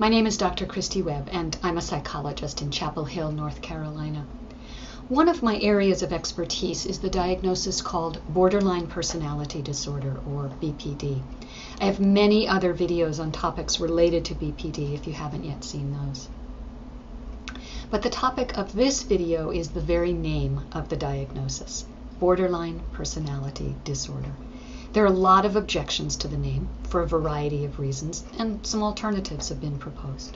My name is Dr. Christy Webb, and I'm a psychologist in Chapel Hill, North Carolina. One of my areas of expertise is the diagnosis called borderline personality disorder, or BPD. I have many other videos on topics related to BPD if you haven't yet seen those. But the topic of this video is the very name of the diagnosis, borderline personality disorder. There are a lot of objections to the name for a variety of reasons, and some alternatives have been proposed.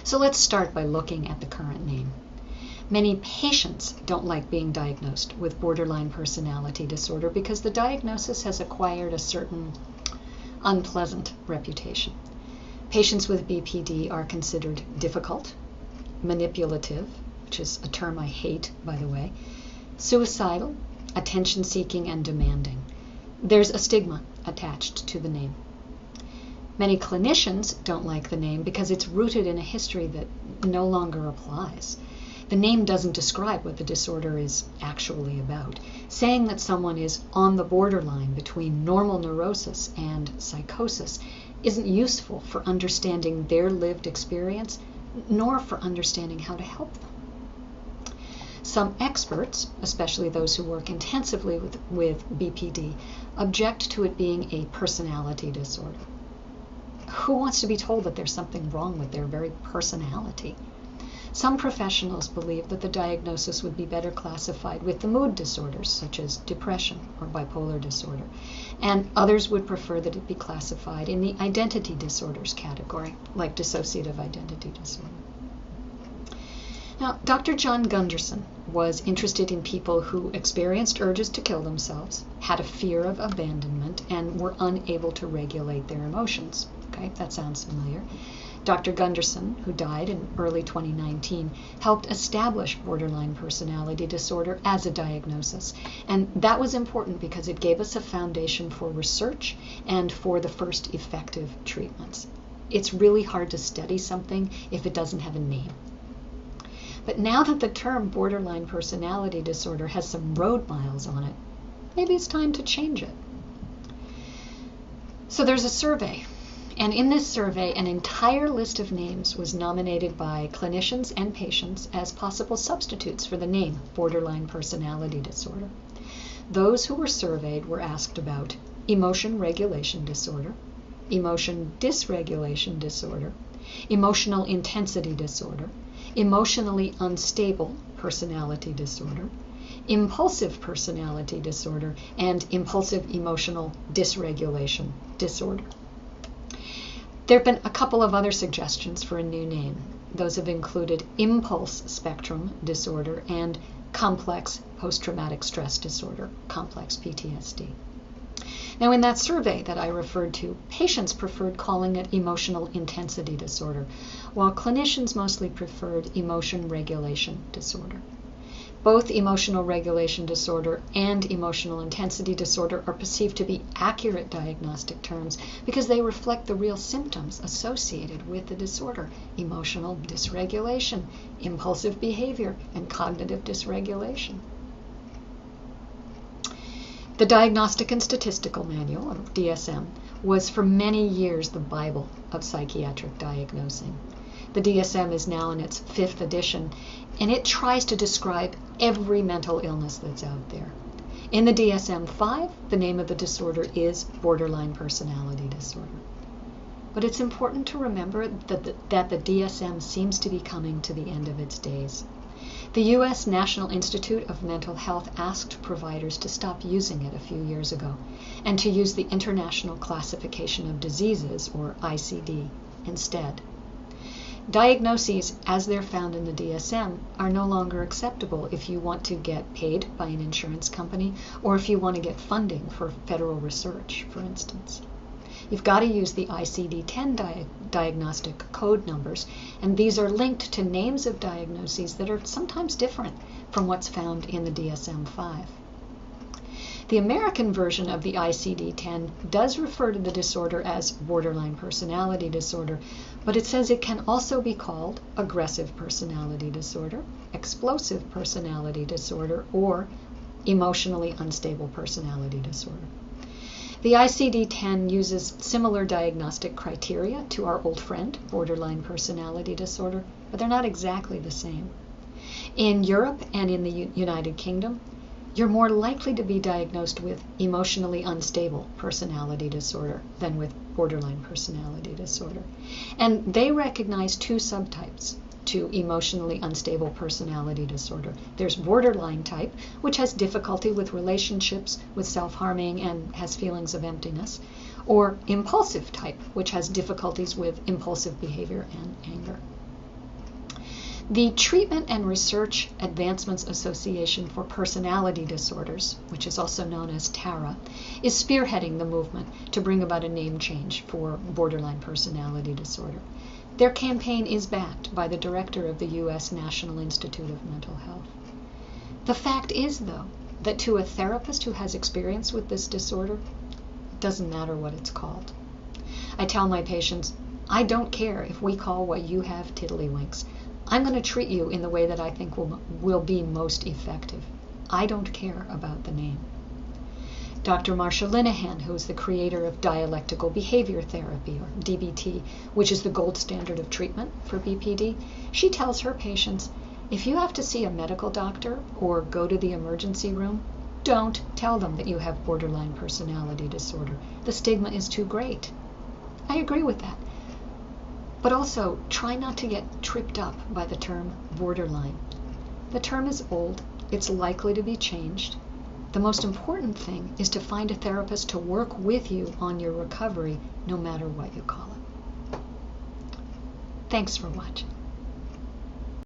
So let's start by looking at the current name. Many patients don't like being diagnosed with borderline personality disorder because the diagnosis has acquired a certain unpleasant reputation. Patients with BPD are considered difficult, manipulative, which is a term I hate, by the way, suicidal, attention-seeking, and demanding. There's a stigma attached to the name. Many clinicians don't like the name because it's rooted in a history that no longer applies. The name doesn't describe what the disorder is actually about. Saying that someone is on the borderline between normal neurosis and psychosis isn't useful for understanding their lived experience, nor for understanding how to help them. Some experts, especially those who work intensively with BPD, object to it being a personality disorder. Who wants to be told that there's something wrong with their very personality? Some professionals believe that the diagnosis would be better classified with the mood disorders, such as depression or bipolar disorder, and others would prefer that it be classified in the identity disorders category, like dissociative identity disorder. Now, Dr. John Gunderson was interested in people who experienced urges to kill themselves, had a fear of abandonment, and were unable to regulate their emotions. Okay, that sounds familiar. Dr. Gunderson, who died in early 2019, helped establish borderline personality disorder as a diagnosis. And that was important because it gave us a foundation for research and for the first effective treatments. It's really hard to study something if it doesn't have a name. But now that the term borderline personality disorder has some road miles on it, maybe it's time to change it. So there's a survey, and in this survey, an entire list of names was nominated by clinicians and patients as possible substitutes for the name borderline personality disorder. Those who were surveyed were asked about emotion regulation disorder, emotion dysregulation disorder, emotional intensity disorder, emotionally unstable personality disorder, impulsive personality disorder, and impulsive emotional dysregulation disorder. There have been a couple of other suggestions for a new name. Those have included impulse spectrum disorder and complex post-traumatic stress disorder, complex PTSD. Now, in that survey that I referred to, patients preferred calling it emotional intensity disorder, while clinicians mostly preferred emotion regulation disorder. Both emotional regulation disorder and emotional intensity disorder are perceived to be accurate diagnostic terms because they reflect the real symptoms associated with the disorder: emotional dysregulation, impulsive behavior, and cognitive dysregulation. The Diagnostic and Statistical Manual, or DSM, was for many years the Bible of psychiatric diagnosing. The DSM is now in its 5th edition, and it tries to describe every mental illness that's out there. In the DSM-5, the name of the disorder is borderline personality disorder. But it's important to remember that the DSM seems to be coming to the end of its days. The U.S. National Institute of Mental Health asked providers to stop using it a few years ago and to use the International Classification of Diseases, or ICD, instead. Diagnoses, as they're found in the DSM, are no longer acceptable if you want to get paid by an insurance company or if you want to get funding for federal research, for instance. You've got to use the ICD-10 diagnostic code numbers, and these are linked to names of diagnoses that are sometimes different from what's found in the DSM-5. The American version of the ICD-10 does refer to the disorder as borderline personality disorder, but it says it can also be called aggressive personality disorder, explosive personality disorder, or emotionally unstable personality disorder. The ICD-10 uses similar diagnostic criteria to our old friend, borderline personality disorder, but they're not exactly the same. In Europe and in the United Kingdom, you're more likely to be diagnosed with emotionally unstable personality disorder than with borderline personality disorder. And they recognize two subtypes to emotionally unstable personality disorder. There's borderline type, which has difficulty with relationships, with self-harming, and has feelings of emptiness, or impulsive type, which has difficulties with impulsive behavior and anger. The Treatment and Research Advancements Association for Personality Disorders, which is also known as TARA, is spearheading the movement to bring about a name change for borderline personality disorder. Their campaign is backed by the director of the U.S. National Institute of Mental Health. The fact is, though, that to a therapist who has experience with this disorder, it doesn't matter what it's called. I tell my patients, I don't care if we call what you have tiddlywinks. I'm going to treat you in the way that I think will be most effective. I don't care about the name. Dr. Marsha Linehan, who is the creator of dialectical behavior therapy, or DBT, which is the gold standard of treatment for BPD, she tells her patients, if you have to see a medical doctor or go to the emergency room, don't tell them that you have borderline personality disorder. The stigma is too great. I agree with that. But also, try not to get tripped up by the term borderline. The term is old. It's likely to be changed. The most important thing is to find a therapist to work with you on your recovery, no matter what you call it. Thanks for watching.